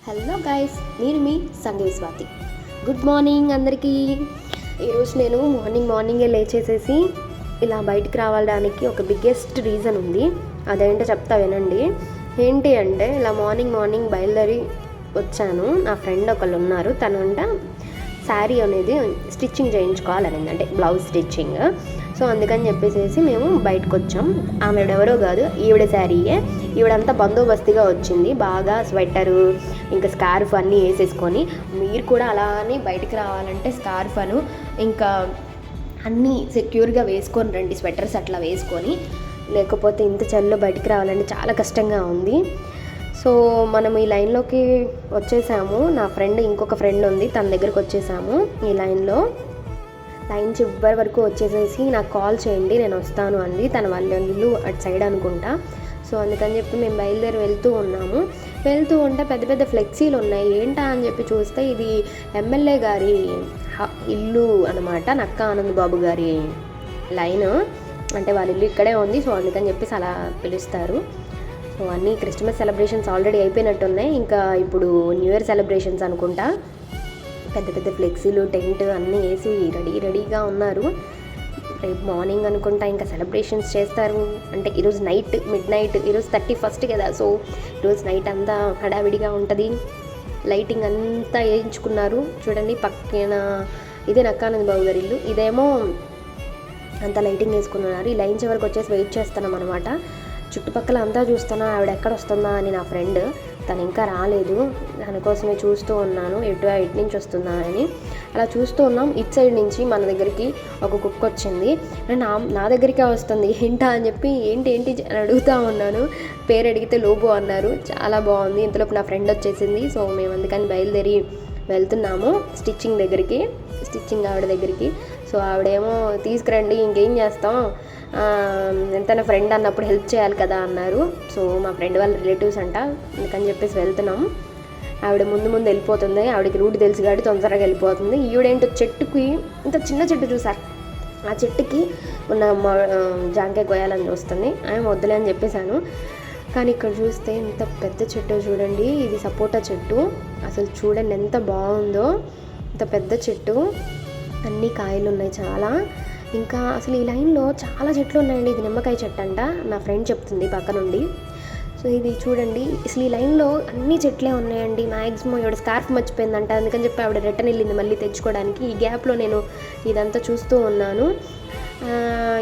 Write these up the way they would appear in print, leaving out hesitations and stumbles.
Hello guys, నేను మీ సంగీత Swathi. Good morning అందరికీ. ఈరోజు నేను మార్నింగే లేచేసేసి ఇలా బయటికి రావడానికి ఒక బిగ్గెస్ట్ రీజన్ ఉంది. అదేంటో చెప్తా వినండి. ఏంటి అంటే ఇలా మార్నింగ్ బయలుదేరి వచ్చాను. నా ఫ్రెండ్ ఒకళ్ళు ఉన్నారు, తనంట శారీ అనేది స్టిచ్చింగ్ చేయించుకోవాలనింది, అంటే బ్లౌజ్ స్టిచ్చింగ్. సో అందుకని చెప్పేసి మేము బయటకు వచ్చాం. ఆమెడెవరో కాదు, ఈవిడ శారీయే. ఈవిడంతా బందోబస్తుగా వచ్చింది, బాగా స్వెటరు ఇంకా స్కార్ఫ్ అన్నీ వేసేసుకొని. మీరు కూడా అలానే బయటికి రావాలంటే స్కార్ఫ్ ఇంకా అన్నీ సెక్యూర్గా వేసుకొని రండి, స్వెటర్స్ అట్లా వేసుకొని. లేకపోతే ఇంత చలిలో బయటికి రావాలంటే చాలా కష్టంగా ఉంది. సో మనం ఈ లైన్లోకి వచ్చేసాము. నా ఫ్రెండ్, ఇంకొక ఫ్రెండ్ ఉంది, తన దగ్గరికి వచ్చేసాము. ఈ లైన్ చివరి వరకు వచ్చేసేసి నాకు కాల్ చేయండి, నేను వస్తాను అంది. తన వాళ్ళ ఇల్లు అటు సైడ్ అనుకుంటా. సో అందుకని చెప్పి మేము బయలుదేరి వెళ్తూ ఉంటే పెద్ద ఫ్లెక్సీలు ఉన్నాయి. ఏంటా అని చెప్పి చూస్తే ఇది ఎమ్మెల్యే గారి ఇల్లు అనమాట, నక్కా ఆనంద్ బాబు గారి లైన్. అంటే వాళ్ళ ఇల్లు ఇక్కడే ఉంది. సో అందుకని చెప్పేసి అలా పిలుస్తారు. సో అన్నీ క్రిస్మస్ సెలబ్రేషన్స్ ఆల్రెడీ అయిపోయినట్టున్నాయి. ఇంకా ఇప్పుడు న్యూ ఇయర్ సెలబ్రేషన్స్ అనుకుంటా. పెద్ద ఫ్లెక్సీలు, టెంట్ అన్నీ వేసి రెడీగా ఉన్నారు. రేపు మార్నింగ్ అనుకుంటా ఇంకా సెలబ్రేషన్స్ చేస్తారు. అంటే ఈరోజు మిడ్ నైట్, ఈరోజు 31st కదా. సో ఈరోజు నైట్ అంతా హడావిడిగా ఉంటుంది. లైటింగ్ అంతా వేయించుకున్నారు చూడండి. పక్కన ఇదే నక్కానంద్ బాబు గారి ఇల్లు, ఇదేమో అంతా లైటింగ్ వేసుకున్నారు. ఈ లైన్ చివరికి వచ్చేసి వెయిట్ చేస్తున్నాం అనమాట. చుట్టుపక్కల అంతా చూస్తున్నా, ఆవిడ ఎక్కడ వస్తుందా అని. నా ఫ్రెండ్ తను ఇంకా రాలేదు, దానికోసమే చూస్తూ ఉన్నాను, ఎటు నుంచి వస్తుందా అని. అలా చూస్తూ ఉన్నాం. ఇటు సైడ్ నుంచి మన దగ్గరికి ఒక కుక్క వచ్చింది. నా దగ్గరికే వస్తుంది, ఏంటా అని చెప్పి ఏంటి అని అడుగుతూ ఉన్నాను. పేరు అడిగితే లోబో అన్నారు. చాలా బాగుంది. ఇంతలోపు నా ఫ్రెండ్ వచ్చేసింది. సో మేము అందుకని బయలుదేరి వెళ్తున్నాము స్టిచ్చింగ్ ఆవిడ దగ్గరికి. సో ఆవిడేమో తీసుకురండి, ఇంకేం చేస్తాం, ఎంతైనా ఫ్రెండ్ అన్నప్పుడు హెల్ప్ చేయాలి కదా అన్నారు. సో మా ఫ్రెండ్ వాళ్ళ రిలేటివ్స్ అంట, అందుకని చెప్పేసి వెళ్తున్నాము. ఆవిడ ముందు వెళ్ళిపోతుంది. ఆవిడకి రూట్ తెలుసు కాబట్టి తొందరగా వెళ్ళిపోతుంది. ఈవిడేంటో చెట్టుకి, ఇంత చిన్న చెట్టు చూసారు, ఆ చెట్టుకి ఉన్న జాంకాయ కోయాలని చూస్తుంది. ఆమె వద్దులే అని చెప్పేశాను. కానీ ఇక్కడ చూస్తే ఎంత పెద్ద చెట్టు చూడండి. ఇది సపోటా చెట్టు. అసలు చూడండి ఎంత బాగుందో, ఇంత పెద్ద చెట్టు, అన్ని కాయలు ఉన్నాయి చాలా. ఇంకా అసలు ఈ లైన్లో చాలా చెట్లు ఉన్నాయండి. ఇది నిమ్మకాయ చెట్టు అంట, నా ఫ్రెండ్ చెప్తుంది పక్క నుండి. సో ఇది చూడండి, అసలు ఈ లైన్లో అన్ని చెట్లే ఉన్నాయండి. మ్యాక్సిమం ఆవిడ స్కార్ఫ్ మర్చిపోయిందంట, అందుకని చెప్పి ఆవిడ రిటర్న్ వెళ్ళింది మళ్ళీ తెచ్చుకోవడానికి. ఈ గ్యాప్లో నేను ఇదంతా చూస్తూ ఉన్నాను.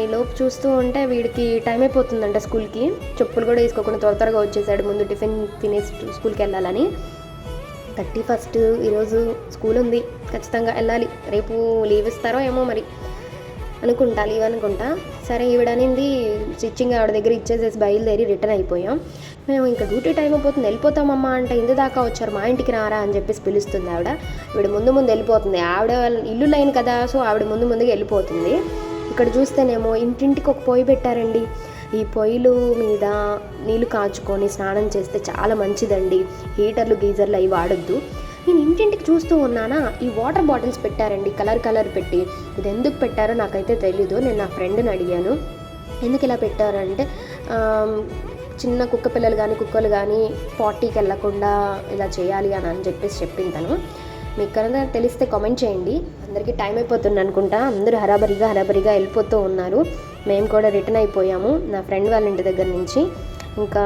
ఈ లోపు చూస్తూ ఉంటే వీడికి టైం అయిపోతుందంట స్కూల్కి. చెప్పులు కూడా వేసుకోకుండా త్వరగా వచ్చేసాడు, ముందు టిఫిన్ తినేసి స్కూల్కి వెళ్ళాలని. 31st ఈరోజు స్కూల్ ఉంది, ఖచ్చితంగా వెళ్ళాలి. రేపు లీవ్ ఇస్తారో ఏమో మరి అనుకుంటా, లీవ్ అనుకుంటా. సరే ఈవిడనింది స్టిచ్చింగ్ ఆవిడ దగ్గర ఇచ్చేసేసి బయలుదేరి రిటర్న్ అయిపోయాం. మేము ఇంకా డ్యూటీ టైం అయిపోతుంది, వెళ్ళిపోతామమ్మా అంటే, ఇందు దాకా వచ్చారు, మా ఇంటికి రారా అని చెప్పేసి పిలుస్తుంది ఆవిడ. ఈవిడ ముందు వెళ్ళిపోతుంది. ఆవిడ ఇల్లు లైన్ కదా, సో ఆవిడ ముందుగా వెళ్ళిపోతుంది. ఇక్కడ చూస్తేనేమో ఇంటింటికి ఒక పొయ్యి పెట్టారండి. ఈ పొయ్యిలు మీద నీళ్ళు కాచుకొని స్నానం చేస్తే చాలా మంచిదండి. హీటర్లు, గీజర్లు అవి వాడొద్దు. నేను ఇంటింటికి చూస్తూ ఉన్నానా, ఈ వాటర్ బాటిల్స్ పెట్టారండి, కలర్ పెట్టి. ఇది ఎందుకు పెట్టారో నాకైతే తెలీదు. నేను నా ఫ్రెండ్ని అడిగాను, ఎందుకు ఇలా పెట్టారంటే, చిన్న కుక్క పిల్లలు కానీ కుక్కలు కానీ పార్టీకి వెళ్ళకుండా ఇలా చేయాలి అని చెప్పేసి చెప్పింది. మీకు కనుక తెలిస్తే కామెంట్ చేయండి. అందరికీ టైం అయిపోతుంది అనుకుంటా, అందరూ హరాబరిగా వెళ్ళిపోతూ ఉన్నారు. మేము కూడా రిటర్న్ అయిపోయాము నా ఫ్రెండ్ వాళ్ళ ఇంటి దగ్గర నుంచి. ఇంకా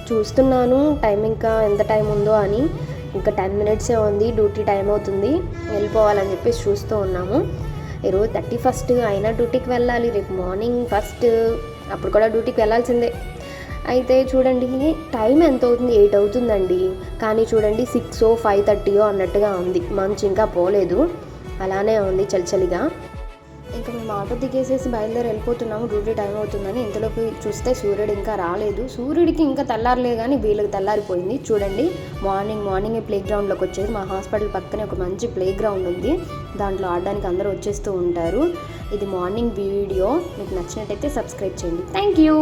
చూస్తున్నాను టైం, ఇంకా ఎంత టైం ఉందో అని. ఇంకా 10 minutes ఉంది, డ్యూటీ టైం అవుతుంది, వెళ్ళిపోవాలని చెప్పేసి చూస్తూ ఉన్నాము. ఈరోజు 31st అయినా డ్యూటీకి వెళ్ళాలి. రేపు మార్నింగ్ ఫస్ట్, అప్పుడు కూడా డ్యూటీకి వెళ్ళాల్సిందే. అయితే చూడండి టైం ఎంత అవుతుంది, 8 అవుతుందండి. కానీ చూడండి 6 5:30 అన్నట్టుగా ఉంది. మంచు ఇంకా పోలేదు, అలానే ఉంది చలిగా. ఇంకా మేము ఆటో దిగేసేసి బయలుదేరి వెళ్ళిపోతున్నాము, డ్యూటీ టైం అవుతుందని. ఇంతలోకి చూస్తే సూర్యుడు ఇంకా రాలేదు. సూర్యుడికి ఇంకా తెల్లారలేదు, కానీ వీళ్ళకి తెల్లారిపోయింది. చూడండి మార్నింగే ప్లే గ్రౌండ్లోకి వచ్చేది. మా హాస్పిటల్ పక్కనే ఒక మంచి ప్లే గ్రౌండ్ ఉంది, దాంట్లో ఆడడానికి అందరూ వచ్చేస్తూ ఉంటారు. ఇది మార్నింగ్ వీడియో. మీకు నచ్చినట్టయితే సబ్స్క్రైబ్ చేయండి. Thank you.